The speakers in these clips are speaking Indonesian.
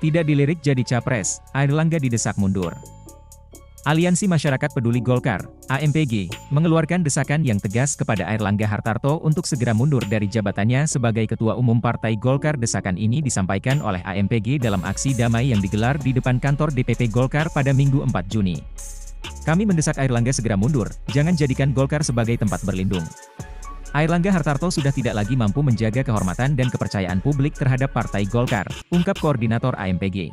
Tidak dilirik jadi capres, Airlangga didesak mundur. Aliansi Masyarakat Peduli Golkar, AMPG, mengeluarkan desakan yang tegas kepada Airlangga Hartarto untuk segera mundur dari jabatannya sebagai Ketua Umum Partai Golkar. Desakan ini disampaikan oleh AMPG dalam aksi damai yang digelar di depan kantor DPP Golkar pada Minggu 4 Juni. Kami mendesak Airlangga segera mundur, jangan jadikan Golkar sebagai tempat berlindung. Airlangga Hartarto sudah tidak lagi mampu menjaga kehormatan dan kepercayaan publik terhadap Partai Golkar, ungkap Koordinator AMPG.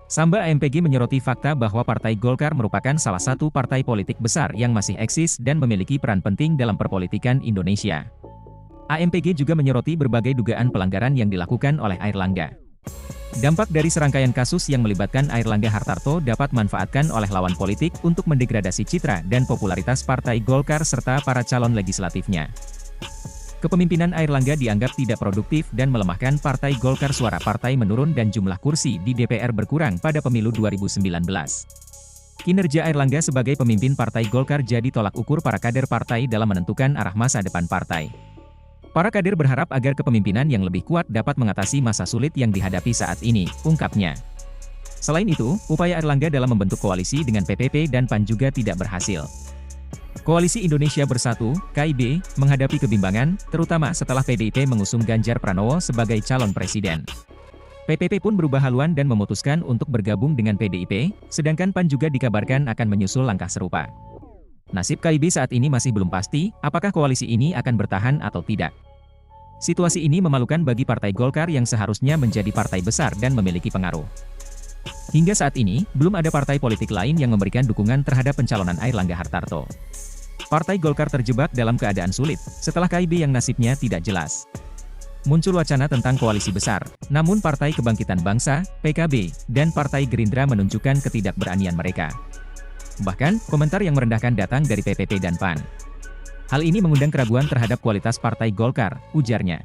Samba AMPG menyoroti fakta bahwa Partai Golkar merupakan salah satu partai politik besar yang masih eksis dan memiliki peran penting dalam perpolitikan Indonesia. AMPG juga menyoroti berbagai dugaan pelanggaran yang dilakukan oleh Airlangga. Dampak dari serangkaian kasus yang melibatkan Airlangga Hartarto dapat manfaatkan oleh lawan politik untuk mendegradasi citra dan popularitas Partai Golkar serta para calon legislatifnya. Kepemimpinan Airlangga dianggap tidak produktif dan melemahkan Partai Golkar. Suara partai menurun dan jumlah kursi di DPR berkurang pada pemilu 2019. Kinerja Airlangga sebagai pemimpin Partai Golkar jadi tolak ukur para kader partai dalam menentukan arah masa depan partai. Para kader berharap agar kepemimpinan yang lebih kuat dapat mengatasi masa sulit yang dihadapi saat ini, ungkapnya. Selain itu, upaya Airlangga dalam membentuk koalisi dengan PPP dan PAN juga tidak berhasil. Koalisi Indonesia Bersatu, KIB, menghadapi kebimbangan, terutama setelah PDIP mengusung Ganjar Pranowo sebagai calon presiden. PPP pun berubah haluan dan memutuskan untuk bergabung dengan PDIP, sedangkan PAN juga dikabarkan akan menyusul langkah serupa. Nasib KIB saat ini masih belum pasti, apakah koalisi ini akan bertahan atau tidak. Situasi ini memalukan bagi Partai Golkar yang seharusnya menjadi partai besar dan memiliki pengaruh. Hingga saat ini, belum ada partai politik lain yang memberikan dukungan terhadap pencalonan Airlangga Hartarto. Partai Golkar terjebak dalam keadaan sulit, setelah KIB yang nasibnya tidak jelas. Muncul wacana tentang koalisi besar, namun Partai Kebangkitan Bangsa, PKB, dan Partai Gerindra menunjukkan ketidakberanian mereka. Bahkan, komentar yang merendahkan datang dari PPP dan PAN. Hal ini mengundang keraguan terhadap kualitas Partai Golkar, ujarnya.